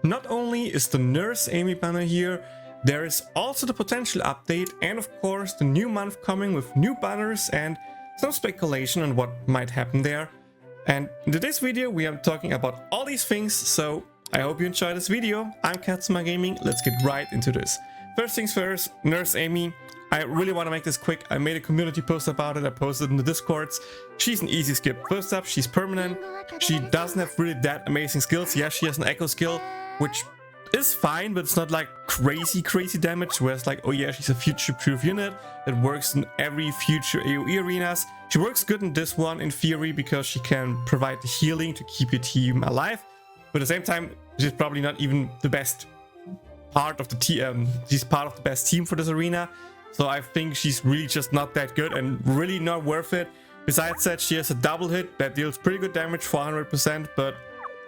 Not only is the Nurse Amy banner here, there is also the potential update and of course the new month coming with new banners and some speculation on what might happen there. And in today's video we are talking about all these things, so I hope you enjoy this video. I'm Kazuma Gaming, let's get right into this. First things first, Nurse Amy. I really want to make this quick. I made a community post about it, I posted in the Discords. She's an easy skip. First up, she's permanent. She doesn't have really that amazing skills. Yeah, she has an echo skill, which is fine, but it's not like crazy damage, where it's like, oh yeah, she's a future-proof unit that works in every future AoE arenas. She works good in this one in theory because she can provide the healing to keep your team alive, but at the same time, she's probably not even the best part of the team. She's part of the best team for this arena, so I think she's really just not that good and really not worth it. Besides that, she has a double hit that deals pretty good damage for 100%, but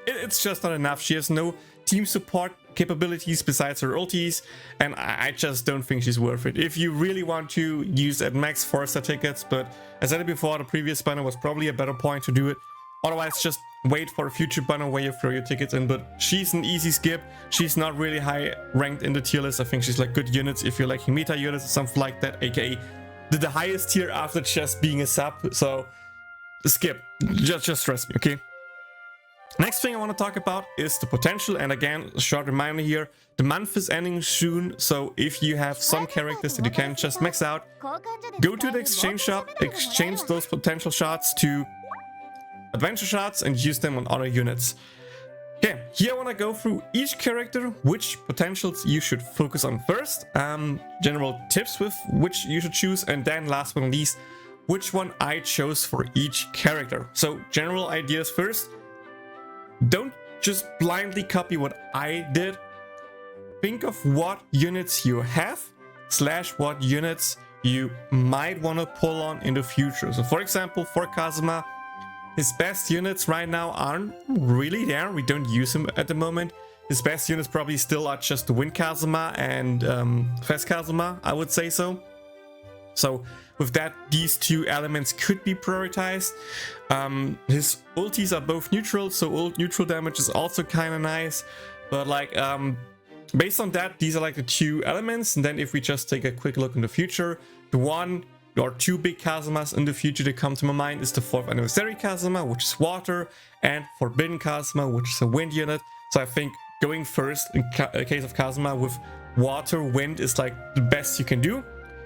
it's just not enough. She has no team support capabilities besides her ultis, and I just don't think she's worth it. If you really want to use at max 4-star tickets, but as I said before, the previous banner was probably a better point to do it. Otherwise, just wait for a future banner where you throw your tickets in, but she's an easy skip. She's not really high ranked in the tier list. I think she's like good units if you're liking meta units or something like that, aka the highest tier after just being a sub, so skip. Just trust me, okay? Next thing I want to talk about is the potential, and again, a short reminder here, the month is ending soon, so if you have some characters that you can just max out, go to the exchange shop, exchange those potential shots to adventure shots and use them on other units. Okay, here I want to go through each character, which potentials you should focus on first, general tips with which you should choose, and then last but not least, which one I chose for each character. So general ideas first. Don't just blindly copy what I did. Think of what units you have / what units you might want to pull on in the future. So for example, for Kazuma, his best units right now aren't really there. We don't use him at the moment. His best units probably still are just the Wind Kazuma and Fast Kazuma, I would say so. So with that, these two elements could be prioritized. His ultis are both neutral, so neutral damage is also kind of nice. But like, based on that, these are like the two elements. And then if we just take a quick look in the future, the one or two big Kazumas in the future that come to my mind is the 4th anniversary Kazuma, which is water, and Forbidden Kazuma, which is a wind unit. So I think going first in case of Kazuma with water, wind is like the best you can do.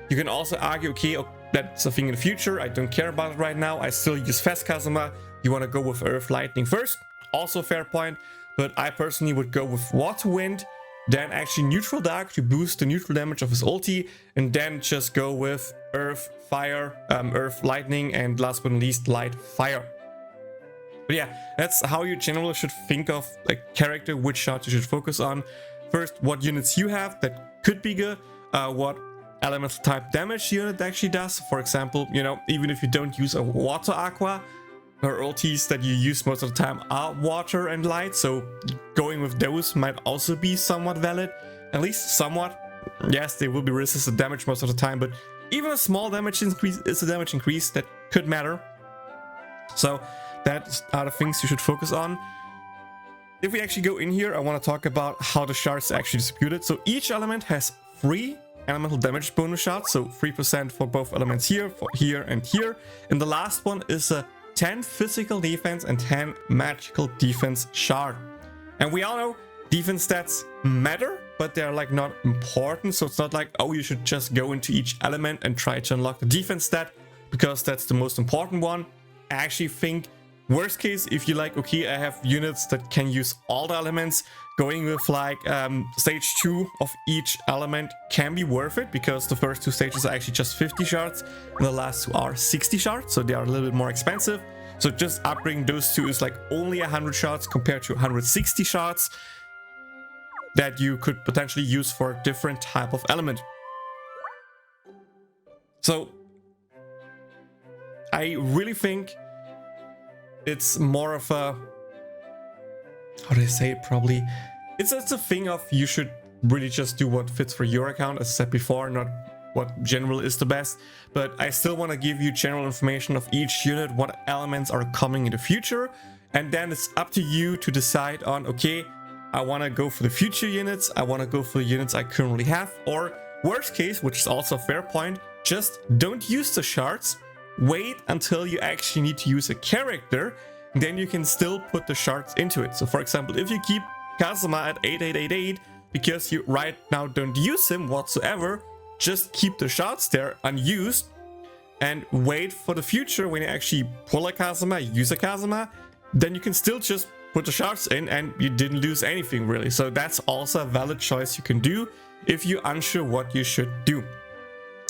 You can also argue, okay, that's a thing in the future, I don't care about it right now, I still use Fast Kazuma, you want to go with Earth Lightning first, also fair point, but I personally would go with Water Wind, then actually Neutral Dark to boost the neutral damage of his ulti, and then just go with Earth Fire, Earth Lightning, and last but not least Light Fire. But yeah, that's how you generally should think of a character, which shots you should focus on. First, what units you have that could be good, what elemental type damage unit actually does. For example, you know, even if you don't use a water Aqua, her ultis that you use most of the time are water and light, so going with those might also be somewhat valid, at least somewhat. Yes, they will be resistant damage most of the time, but even a small damage increase is a damage increase that could matter. So that are the things you should focus on. If we actually go in here, I want to talk about how the shards are actually distributed. So each element has 3 elemental damage bonus shots, so 3% for both elements here, for here and here, and the last one is a 10 physical defense and 10 magical defense shard. And we all know defense stats matter, but they're like not important, so it's not like, oh, you should just go into each element and try to unlock the defense stat because that's the most important one. I actually think worst case, if you like, okay, I have units that can use all the elements, going with like stage 2 of each element can be worth it, because the first 2 stages are actually just 50 shards and the last 2 are 60 shards, so they are a little bit more expensive. So just upgrading those 2 is like only 100 shards compared to 160 shards that you could potentially use for a different type of element. So I really think it's more of a, how do I say it, probably it's a thing of you should really just do what fits for your account, as I said before, not what general is the best. But I still want to give you general information of each unit, what elements are coming in the future, and then it's up to you to decide on, okay, I want to go for the future units, I want to go for the units I currently have, or worst case, which is also a fair point, just don't use the shards, wait until you actually need to use a character, then you can still put the shards into it. So for example, if you keep Kazuma at 8888 because you right now don't use him whatsoever, just keep the shards there unused and wait for the future when you actually pull a Kazuma, use a Kazuma, then you can still just put the shards in and you didn't lose anything really. So that's also a valid choice you can do if you're unsure what you should do.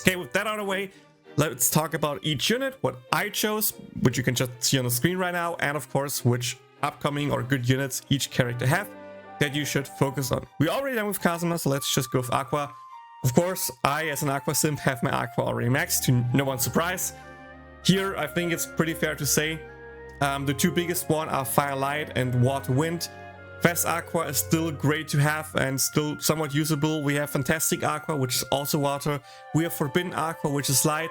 Okay, with that out of the way, let's talk about each unit, what I chose, which you can just see on the screen right now, and of course which upcoming or good units each character have that you should focus on. We already done with Kazuma, so let's just go with Aqua. Of course, I as an Aqua sim have my Aqua already maxed, to no one's surprise. Here I think it's pretty fair to say the two biggest one are Firelight and Water Wind. Fast Aqua is still great to have and still somewhat usable. We have Fantastic Aqua, which is also water. We have Forbidden Aqua, which is light.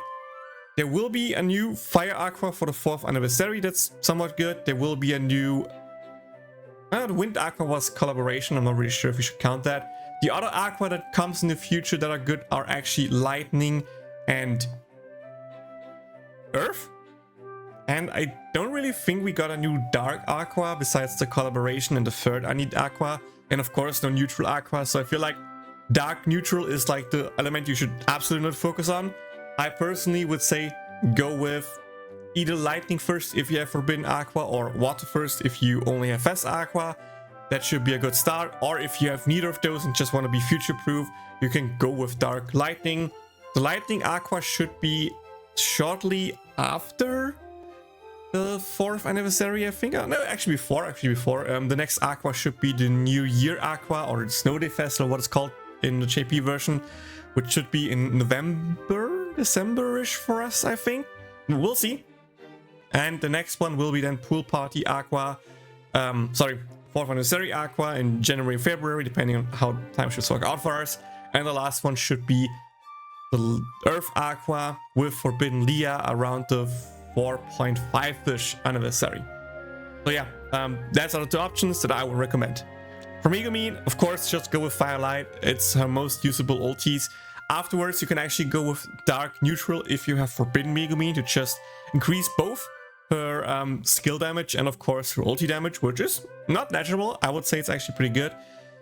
There will be a new Fire Aqua for the 4th anniversary, that's somewhat good. There will be a new... the Wind Aqua was collaboration, I'm not really sure if we should count that. The other Aqua that comes in the future that are good are actually Lightning and Earth. And I don't really think we got a new Dark Aqua besides the collaboration and the 3rd I need Aqua. And of course no Neutral Aqua, so I feel like Dark Neutral is like the element you should absolutely not focus on. I personally would say go with either Lightning first if you have Forbidden Aqua, or Water first if you only have Fast Aqua. That should be a good start. Or if you have neither of those and just want to be future-proof, you can go with Dark Lightning. The Lightning Aqua should be shortly after the 4th anniversary, I think. No, actually before. The next Aqua should be the New Year Aqua, or the Snow Day Festival, what it's called in the JP version, which should be in November, December-ish for us, I think. We'll see. And the next one will be then Pool Party Aqua. 4th anniversary Aqua in January, February, depending on how time should work out for us. And the last one should be the Earth Aqua with Forbidden Leah around the 4.5-ish anniversary. So yeah, that's are the two options that I would recommend. For Megumin, of course, just go with Firelight. It's her most usable ultis. Afterwards, you can actually go with Dark Neutral if you have Forbidden Megumin to just increase both her skill damage and of course her ulti damage, which is not natural. I would say it's actually pretty good.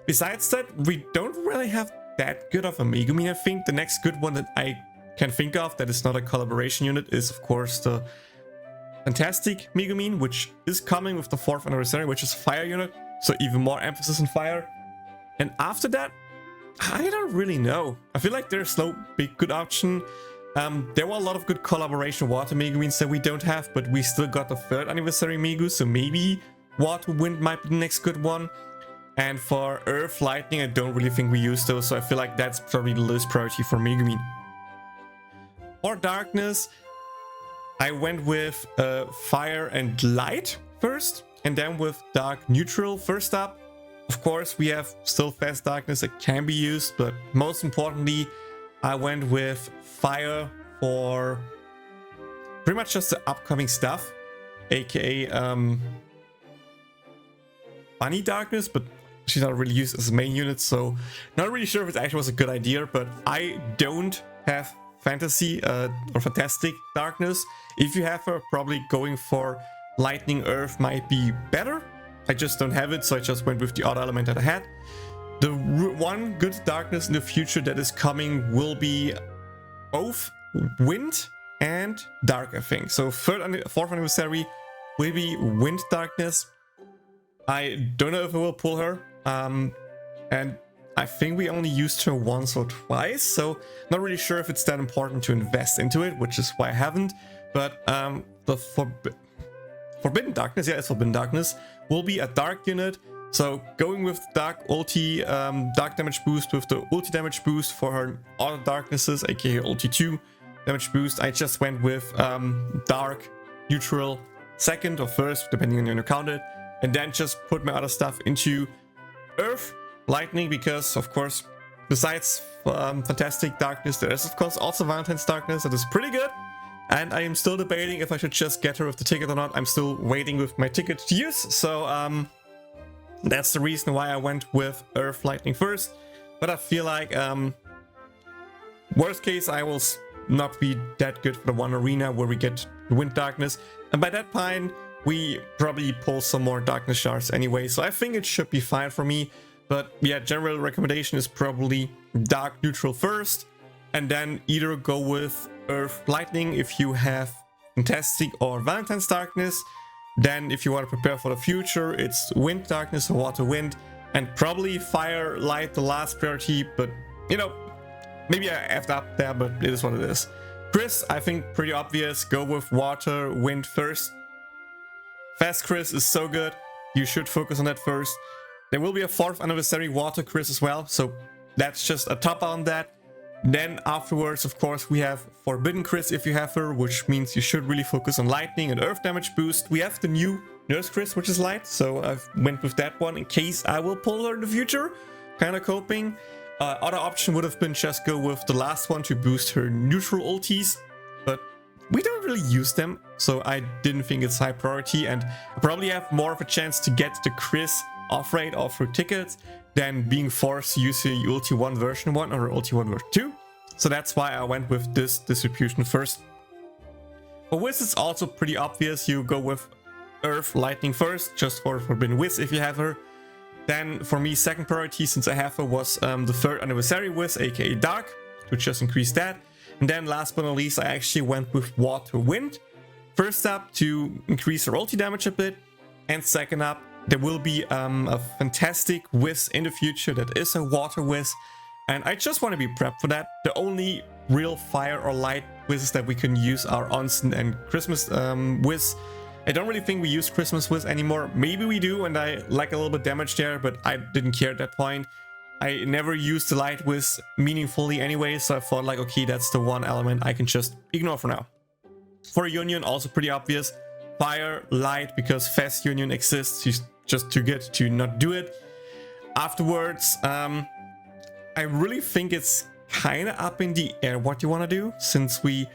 Besides that, we don't really have that good of a Megumin. I think the next good one that I can think of that is not a collaboration unit is of course the Fantastic Megumin, which is coming with the 4th anniversary, which is a fire unit, so even more emphasis on fire. And after that, I don't really know. I feel like there's no big good option. There were a lot of good collaboration water Megumins that we don't have, but we still got the 3rd anniversary Megu, so maybe Water Wind might be the next good one. And for Earth Lightning, I don't really think we use those, so I feel like that's probably the lowest priority for Megumin. For Darkness, I went with Fire and Light first, and then with Dark Neutral first up. Of course, we have still Fast Darkness that can be used, but most importantly, I went with Fire for pretty much just the upcoming stuff, aka Bunny Darkness, but she's not really used as a main unit, so not really sure if it actually was a good idea. But I don't have Fantasy or Fantastic Darkness. If you have her, probably going for Lightning Earth might be better. I just don't have it, so I just went with the other element that I had. The one good Darkness in the future that is coming will be both Wind and Dark, I think. So 4th anniversary will be Wind Darkness. I don't know if I will pull her. And I think we only used her once or twice, so not really sure if it's that important to invest into it, which is why I haven't. But the Forbidden Darkness, yeah, it's Forbidden Darkness, will be a Dark unit. So going with Dark ulti, Dark damage boost with the ulti damage boost for her other Darknesses, aka ulti 2 damage boost. I just went with Dark Neutral 2nd or 1st, depending on how you count it, and then just put my other stuff into Earth Lightning, because of course besides Fantastic Darkness, there is of course also Valentine's Darkness that is pretty good. And I am still debating if I should just get her with the ticket or not. I'm still waiting with my ticket to use, so That's the reason why I went with Earth Lightning first. But I feel like, worst case, I will not be that good for the one arena where we get Wind Darkness. And by that point, we probably pull some more Darkness Shards anyway. So I think it should be fine for me. But yeah, general recommendation is probably Dark Neutral first. And then either go with Earth Lightning if you have Fantastic or Valentine's Darkness. Then if you want to prepare for the future, it's Wind Darkness or Water Wind. And probably Fire Light the last priority. But, you know, maybe I effed up there, but it is what it is. Chris, I think pretty obvious. Go with Water Wind first. Fast Chris is so good. You should focus on that first. There will be a 4th anniversary Water Chris as well. So that's just a top on that. Then afterwards, of course, we have Forbidden Chris if you have her, which means you should really focus on lightning and earth damage boost. We have the new Nurse Chris, which is light, so I went with that one in case I will pull her in the future. Kind of coping. Other option would have been just go with the last one to boost her neutral ultis, but we don't really use them, so I didn't think it's high priority, and I probably have more of a chance to get the Chris off-rate off her tickets than being forced to use the Ulti 1 version 1 or Ulti 1 version 2. So that's why I went with this distribution first. For Wiz, it's also pretty obvious. You go with Earth Lightning first, just for Forbidden Wiz if you have her. Then for me, second priority, since I have her, was the 3rd anniversary Wiz, aka Dark, to just increase that. And then last but not least, I actually went with Water Wind. First up, to increase her ulti damage a bit. And second up, there will be a fantastic Wiz in the future that is a Water Wiz. And I just want to be prepped for that. The only real fire or light Wizzes that we can use are Onsen and Christmas Wiz. I don't really think we use Christmas Wiz anymore. Maybe we do, and I like a little bit damage there, but I didn't care at that point. I never used the light Wiz meaningfully anyway, so I thought like, okay, that's the one element I can just ignore for now. For Yunyun, also pretty obvious. Fire, light, because fast Yunyun exists. She's just too good to not do it. Afterwards, I really think it's kind of up in the air what you want to do, since we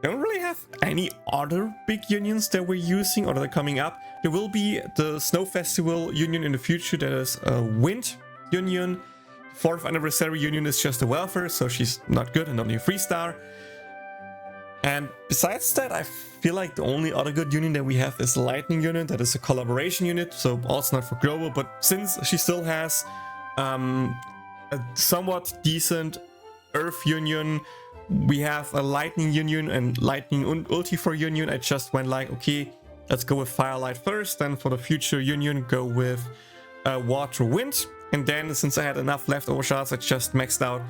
don't really have any other big Yunyuns that we're using or that are coming up. There will be the Snow Festival Yunyun in the future that is a Wind Yunyun. 4th anniversary Yunyun is just a welfare, so she's not good and only a 3-star. And besides that, I feel like the only other good unit that we have is Lightning Unit, that is a collaboration unit, so also not for global, but since she still has a somewhat decent Earth Yunyun, we have a Lightning Yunyun and Lightning Ulti for Yunyun. I just went like, okay, let's go with Firelight first, then for the future Yunyun, go with Water Wind. And then, since I had enough leftover shots, I just maxed out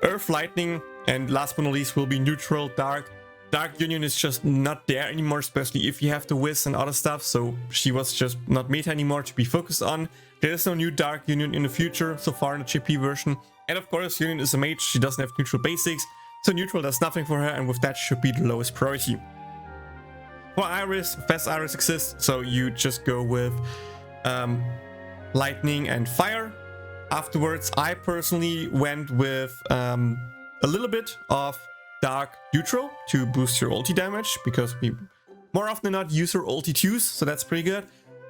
Earth Lightning, and last but not least will be Neutral Dark. Dark Yunyun is just not there anymore, especially if you have the Wiz and other stuff, so she was just not meta anymore to be focused on. There is no new Dark Yunyun in the future, so far in the GP version. And of course, Yunyun is a mage, she doesn't have neutral basics, so neutral does nothing for her, and with that should be the lowest priority. For Iris, Fast Iris exists, so you just go with Lightning and Fire. Afterwards, I personally went with a little bit of Dark Neutral to boost your ulti damage, because we more often than not use her ulti 2s, so that's pretty good.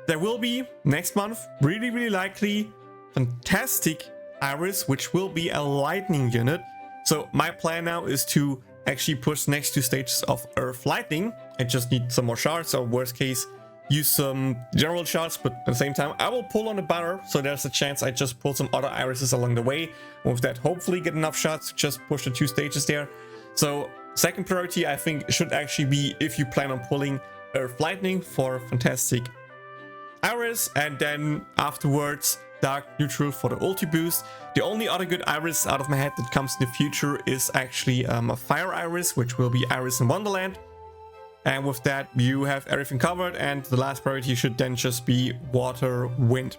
There will be, next month, really likely, Fantastic Iris, which will be a Lightning unit. So my plan now is to actually push next 2 stages of Earth Lightning. I just need some more shards, or worst case, use some general shards, but at the same time, I will pull on the banner, so there's a chance I just pull some other irises along the way. And with that, hopefully get enough shots to just push the 2 stages there. So second priority, I think, should actually be if you plan on pulling Earth Lightning for Fantastic Iris, and then afterwards Dark Neutral for the ulti boost. The only other good Iris out of my head that comes in the future is actually a Fire Iris, which will be Iris in Wonderland. And with that, you have everything covered, and the last priority should then just be Water Wind.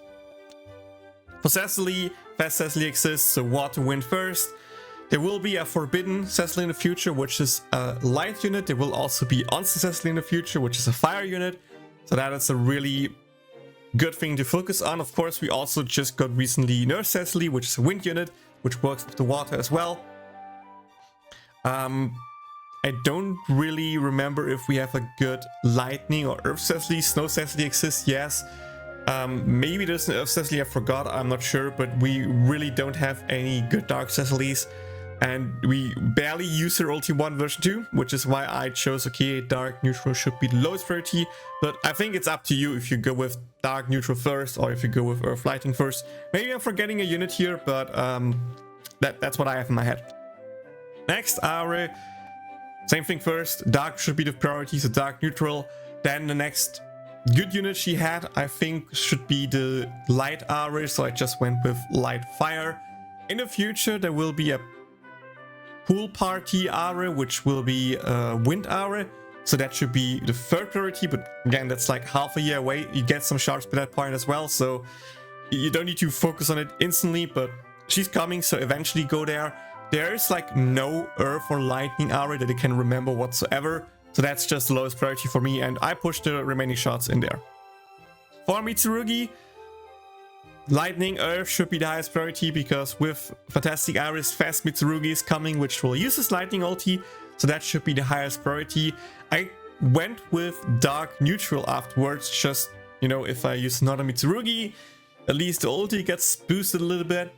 For Cecily, Fast Cecily exists, so Water Wind first. There will be a Forbidden Cecily in the future, which is a light unit. There will also be Onsen Cecily in the future, which is a fire unit. So that is a really good thing to focus on. Of course, we also just got recently Nurse Cecily, which is a wind unit, which works with the water as well. I don't really remember if we have a good lightning or earth Cecily. Snow Cecily exists, yes. Maybe there's an Cecily I forgot, I'm not sure, but we really don't have any good Dark Cecilys. And we barely use her ulti 1 version 2, which is why I chose, okay, Dark Neutral should be the lowest priority. But I think it's up to you if you go with Dark Neutral first or if you go with Earth Lighting first. Maybe I'm forgetting a unit here, but that's what I have in my head. Next, Arue. Same thing first. Dark should be the priority, so Dark Neutral. Then the next good unit she had, I think, should be the Light Arue, so I just went with Light Fire. In the future, there will be a Pool Party Arue, which will be Wind Arue, so that should be the third priority, but again, that's like half a year away. You get some shards by that point as well, so you don't need to focus on it instantly, but she's coming, so eventually go there. There is like no Earth or Lightning Arue that I can remember whatsoever, so that's just the lowest priority for me, and I pushed the remaining shots in there. For Mitsurugi, Lightning Earth should be the highest priority because with Fantastic Iris, Fast Mitsurugi is coming, which will use his Lightning ulti, so that should be the highest priority. I went with Dark Neutral afterwards, just, you know, if I use another Mitsurugi, at least the ulti gets boosted a little bit.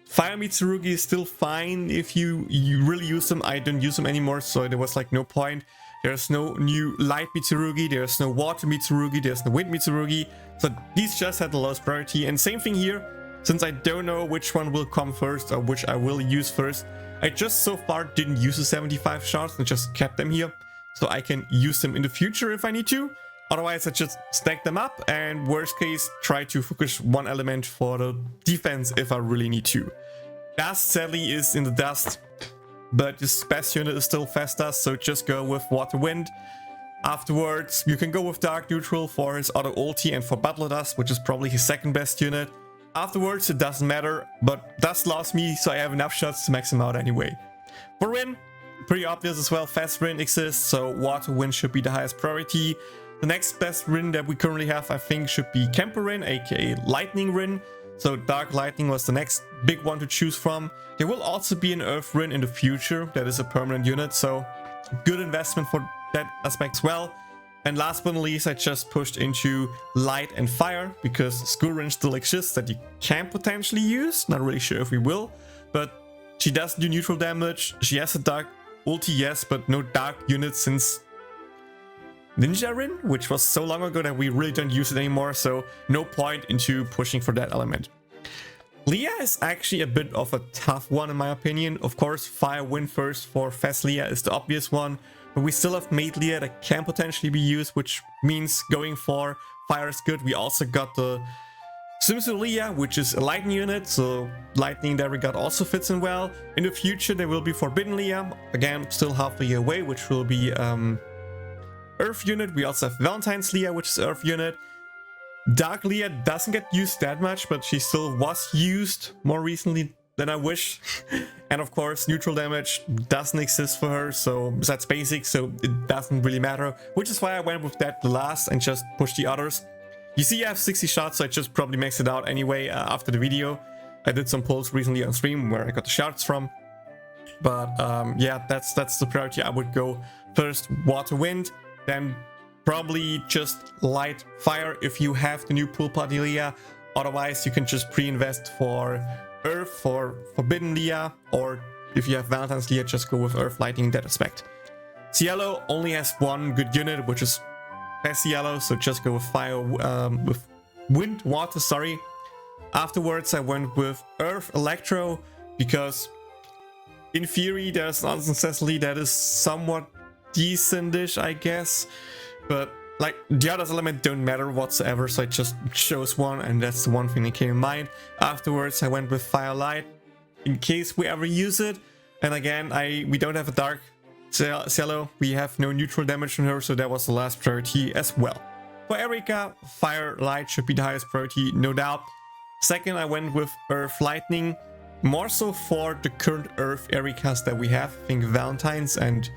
Fire Mitsurugi is still fine if you really use them. I don't use them anymore, so there was like no point. There's no new Light Mitsurugi, there's no Water Mitsurugi, there's no Wind Mitsurugi. So these just had the lowest priority. And same thing here, since I don't know which one will come first or which I will use first. I just so far didn't use the 75 shards and just kept them here. So I can use them in the future if I need to. Otherwise, I just stack them up and worst case, try to focus one element for the defense if I really need to. Dust sadly is in the dust, but this best unit is still fast dust, so just go with Water Wind. Afterwards, you can go with Dark Neutral for his auto ulti and for Battle Dust, which is probably his second best unit. Afterwards, it doesn't matter, but Dust lost me, so I have enough shots to max him out anyway. For Rin, pretty obvious as well, Fast Rin exists, so Water Wind should be the highest priority. The next best Rin that we currently have, I think, should be Kemper Rin, aka Lightning Rin. So Dark Lightning was the next big one to choose from. There will also be an Earth Rin in the future, that is a permanent unit, so good investment for that aspect as well. And last but not least, I just pushed into Light and Fire, because School Rin still exists that you can potentially use. Not really sure if we will, but she does do neutral damage. She has a Dark ulti, yes, but no Dark unit since Ninja Rin, which was so long ago that we really don't use it anymore, so no point into pushing for that element. Leah is actually a bit of a tough one in my opinion. Of course, Fire Wind first for Fast Leah is the obvious one, but we still have Maid Leah that can potentially be used, which means going for Fire is good. We also got the Swimsuit Leah, which is a Lightning unit, so Lightning that we got also fits in well. In the future, there will be Forbidden Leah, again, still half a year away, which will be Earth unit. We also have Valentine's Leah, which is Earth unit. Dark Leah doesn't get used that much, but she still was used more recently than I wish. And of course, neutral damage doesn't exist for her, so besides basic, so it doesn't really matter, which is why I went with that the last and just pushed the others. You see I have 60 shots, so I just probably maxed it out anyway after the video. I did some polls recently on stream where I got the shots from. But yeah, that's the priority. I would go first Water Wind, then probably just Light Fire if you have the new Pool Party Leah. Otherwise, you can just pre-invest for Earth, for Forbidden Leah, or if you have Valentine's Leah, just go with Earth Lightning in that aspect. Cielo only has one good unit, which is Fast Cielo, so just go with Fire, with Wind, Water, sorry. Afterwards, I went with Earth Electro, because in theory, there's an Cecily that is somewhat decent-ish, I guess, but like the other elements don't matter whatsoever, so I just chose one, and that's the one thing that came in mind. Afterwards, I went with Firelight in case we ever use it, and again, we don't have a Dark Cielo, we have no neutral damage on her, so that was the last priority as well. For Erika, Firelight should be the highest priority, no doubt. Second, I went with Earth Lightning, more so for the current Earth Erikas that we have. I think Valentine's and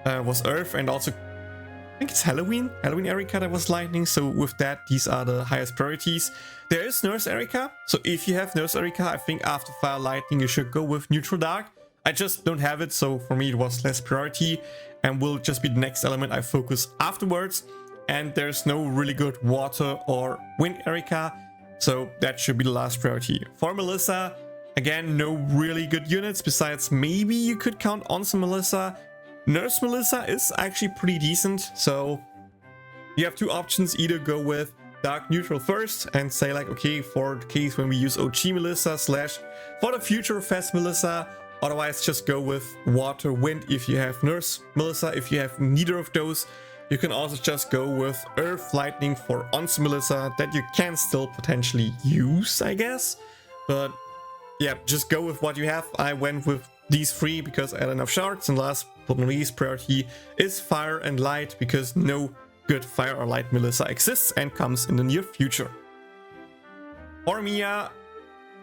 was Earth, and also I think it's Halloween Erika that was Lightning, so with that, these are the highest priorities. There is Nurse Erika, so if you have Nurse Erika, I think after Fire Lightning you should go with Neutral Dark. I just don't have it, so for me it was less priority, and will just be the next element I focus afterwards. and there's no really good water or wind Erika, so that should be the last priority. For Melissa, again, no really good units, besides maybe you could count on some Melissa. Nurse Melissa is actually pretty decent, so you have two options. Either go with dark neutral first and say like, okay, for the case when we use OG Melissa / for the future fast Melissa. Otherwise, just go with water wind if you have nurse Melissa. If you have neither of those, you can also just go with earth lightning for Ons Melissa that you can still potentially use, I guess. But yeah, just go with what you have. I went with these three because I had enough shards, and last but not least priority is fire and light because no good fire or light Melissa exists and comes in the near future. For Mia,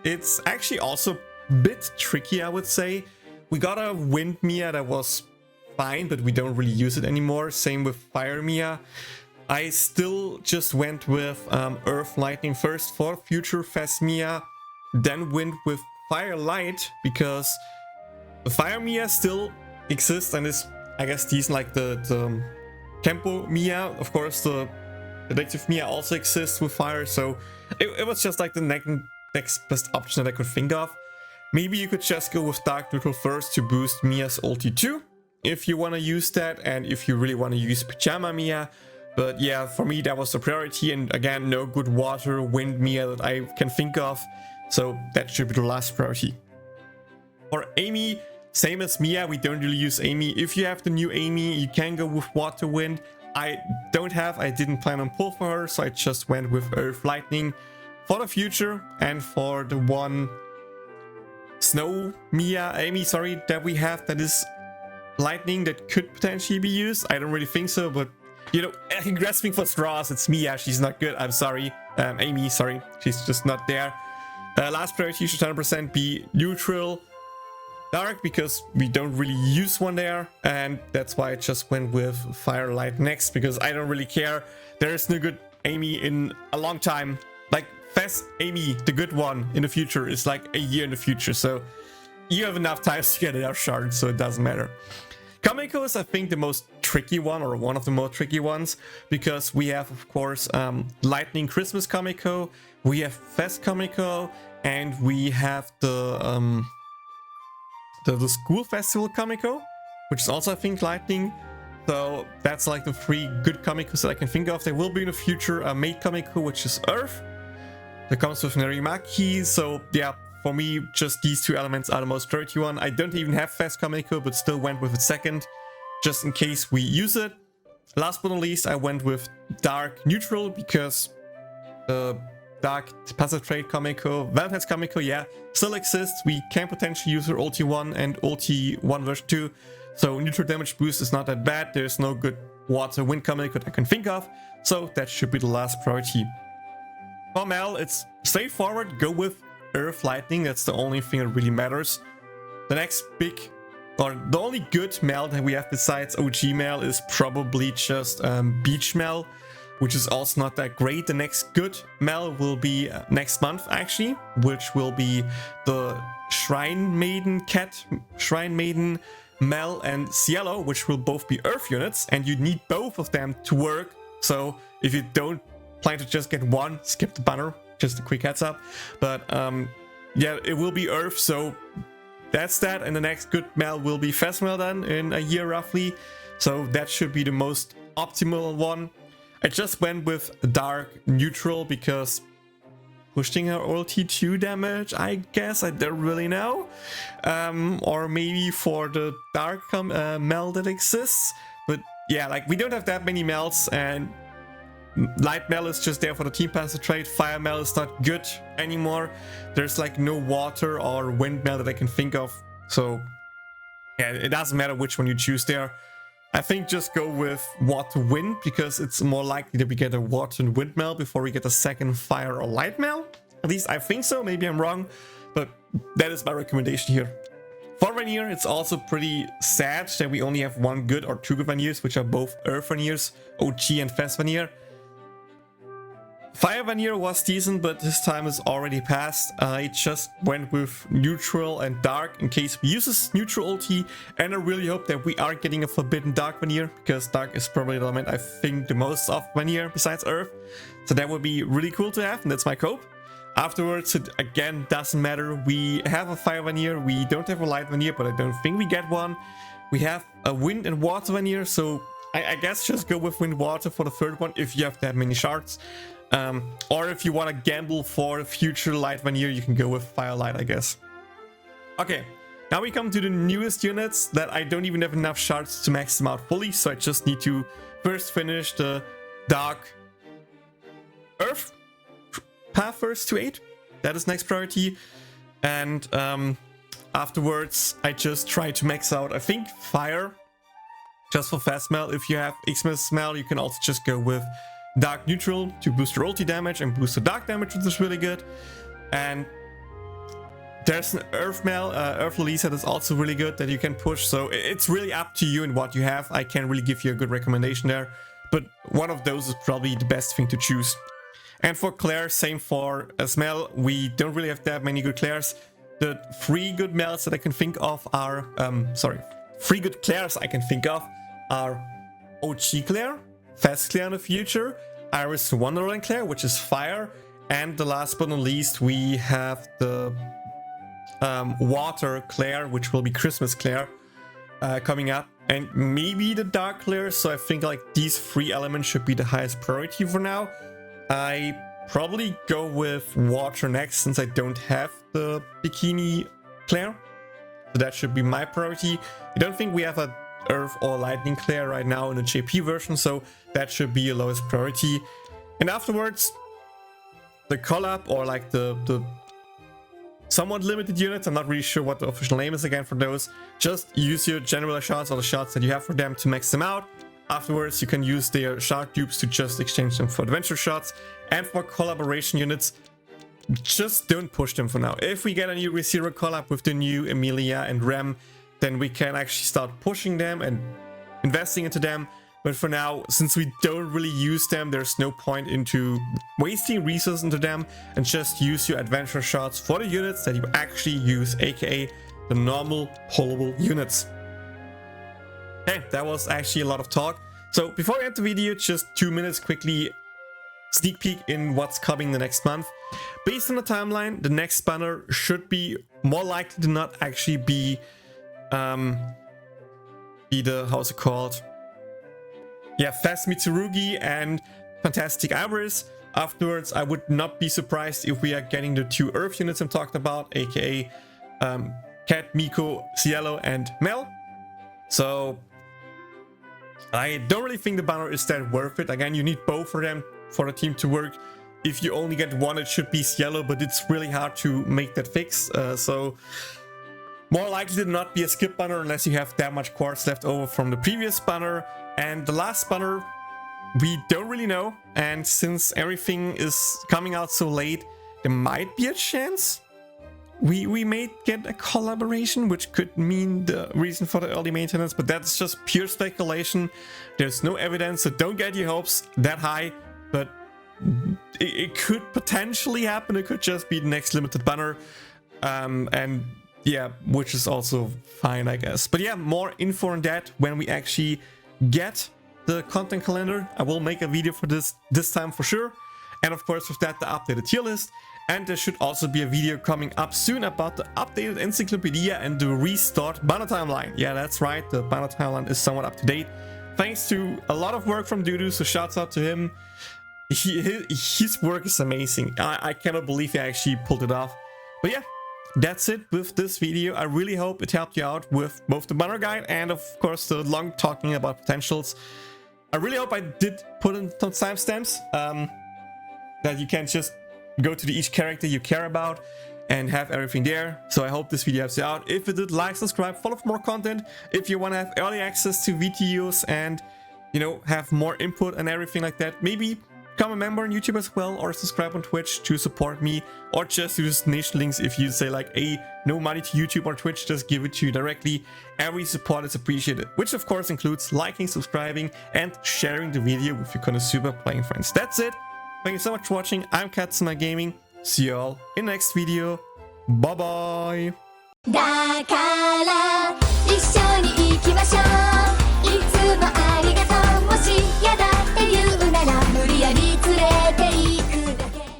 it's actually also a bit tricky, I would say. We got a wind Mia that was fine, but we don't really use it anymore. Same with fire Mia. I still just went with earth lightning first for future fast Mia, then went with fire light because the fire Mia still exists and is, I guess, decent, like the Tempo Mia. Of course, the Detective Mia also exists with fire, so it was just like the next best option that I could think of. Maybe you could just go with Dark Neutral first to boost Mia's ulti too, if you want to use that, and if you really want to use Pajama Mia. But yeah, for me that was the priority, and again, no good water wind Mia that I can think of, so that should be the last priority. For Amy, same as Mia, we don't really use Amy. If you have the new Amy, you can go with water wind. I didn't plan on pull for her, so I just went with earth lightning for the future. And for the one snow Amy, sorry, that we have that is lightning that could potentially be used, I don't really think so, but you know, grasping for straws, it's Mia, she's not good, I'm sorry. Amy, sorry, she's just not there. Last priority should 100% be neutral dark because we don't really use one there, and that's why I just went with firelight next because I don't really care. There is no good Amy in a long time. Like fast Amy, the good one in the future, is like a year in the future, so you have enough time to get enough shards, so it doesn't matter. Komekko is, I think, the most tricky one, or one of the more tricky ones, because we have, of course, Lightning Christmas Komekko, we have Fest Komekko, and we have the School Festival Komekko, which is also, I think, Lightning. So that's like the three good Komekkos that I can think of. There will be in the future a Maid Komekko, which is Earth. That comes with Nerimaki, so yeah, for me, just these two elements are the most priority one. I don't even have Fast Komekko, but still went with it second, just in case we use it. Last but not least, I went with Dark Neutral, because Dark Passive Trade Komekko, Valentine's Komekko, yeah, still exists. We can potentially use her ulti 1 and ulti 1 version 2, so neutral damage boost is not that bad. There's no good water wind Komekko that I can think of, so that should be the last priority. For Mel, it's straightforward, go with Earth Lightning, that's the only thing that really matters. The next big, or the only good Mel that we have besides OG Mel is probably just Beach Mel, which is also not that great. The next good Mel will be next month actually, which will be the Shrine Maiden Mel and Cielo, which will both be Earth units, and you need both of them to work. So if you don't plan to just get one, skip the banner, just a quick heads up. But yeah, it will be Earth, so that's that. And the next good Mel will be Fast Mel then in a year roughly, so that should be the most optimal one. I just went with Dark Neutral because pushing her ulti 2 damage, I guess, I don't really know. Or maybe for the Dark Mel that exists. But yeah, like we don't have that many Mels, and Light Mel is just there for the team passive trade. Fire Mel is not good anymore. There's like no water or wind Mel that I can think of. So yeah, it doesn't matter which one you choose there. I think just go with water wind because it's more likely that we get a water and wind Mel before we get a second fire or light Mel. At least I think so, maybe I'm wrong, but that is my recommendation here. For Vanir, it's also pretty sad that we only have one good or two good Vanirs, which are both Earth Vanirs, OG and Fast Vanir. Fire Vanir was decent, but his time is already past. I just went with neutral and dark in case we use his neutral ulti, and I really hope that we are getting a forbidden dark Vanir, because dark is probably the element I think the most of Vanir besides Earth. So that would be really cool to have, and that's my hope. Afterwards, it again doesn't matter. We have a Fire Vanir, we don't have a Light Vanir, but I don't think we get one. We have a Wind and Water Vanir, so I guess just go with Wind Water for the third one if you have that many shards. Or if you want to gamble for future Light Vanir, you can go with Firelight, I guess. Okay, now we come to the newest units that I don't even have enough shards to max them out fully, so I just need to first finish the Dark Earth path first to 8. That is next priority. And afterwards, I just try to max out, I think, Fire. Just for fast smell. If you have Xmas smell, you can also just go with Dark Neutral to boost your ulti damage and boost the dark damage, which is really good. And there's an Earth Lolisa that's also really good that you can push. So it's really up to you and what you have. I can't really give you a good recommendation there, but one of those is probably the best thing to choose. And for Claire, same for a smell. We don't really have that many good Claires. The 3 good melts that I can think of are 3 good Claires I can think of are OG Claire, Fast Claire in the future, Iris Wonderland Claire, which is fire, and the last but not least we have the Water Claire, which will be Christmas Claire, coming up, and maybe the Dark Claire. So I think like these 3 elements should be the highest priority for now. I probably go with Water next since I don't have the Bikini Claire, so that should be my priority. I don't think we have a Earth or Lightning Claire right now in the JP version, so that should be your lowest priority. And afterwards, the collab, or like the somewhat limited units, I'm not really sure what the official name is again for those. Just use your general shards or the shards that you have for them to max them out. Afterwards, you can use their shard dupes to just exchange them for adventure shots. And for collaboration units, just don't push them for now. If we get a new ReZero collab with the new Emilia and Rem, then we can actually start pushing them and investing into them. But for now, since we don't really use them, there's no point into wasting resources into them, and just use your adventure shots for the units that you actually use, aka the normal pullable units. Okay, that was actually a lot of talk. So before we end the video, just 2 minutes quickly sneak peek in what's coming the next month. Based on the timeline, the next banner should be more likely than not actually be the, how's it called? Yeah, Fast Mitsurugi and Fantastic Iris. Afterwards, I would not be surprised if we are getting the 2 Earth units I'm talking about, aka Cat, Miko, Cielo, and Mel. So I don't really think the banner is that worth it. Again, you need both of them for the team to work. If you only get one, it should be Cielo, but it's really hard to make that fix. So more likely than not be a skip banner unless you have that much quartz left over from the previous banner. And the last banner, we don't really know. And since everything is coming out so late, there might be a chance we may get a collaboration, which could mean the reason for the early maintenance, but that's just pure speculation. There's no evidence, so don't get your hopes that high, but it could potentially happen. It could just be the next limited banner, and yeah, which is also fine, I guess. But yeah, more info on that when we actually get the content calendar. I will make a video for this time for sure, and of course with that the updated tier list. And there should also be a video coming up soon about the updated Encyclopedia and the restored banner timeline. Yeah, that's right, the banner timeline is somewhat up to date, thanks to a lot of work from Dudu, so shouts out to him. His work is amazing. I cannot believe he actually pulled it off. But yeah, that's it with this video. I really hope it helped you out with both the banner guide and of course the long talking about potentials. I really hope I did put in some timestamps that you can just go to each character you care about and have everything there. So I hope this video helps you out. If it did, like, subscribe, follow for more content. If you want to have early access to VTUs and, you know, have more input and everything like that, maybe become a member on YouTube as well, or subscribe on Twitch to support me, or just use niche links if you say like, hey, no money to YouTube or Twitch, just give it to you directly. Every support is appreciated, which of course includes liking, subscribing, and sharing the video with your konosuba playing friends. That's it. Thank you so much for watching. I'm Kazuma Gaming. See you all in the next video. Bye bye. だから一緒に行きましょう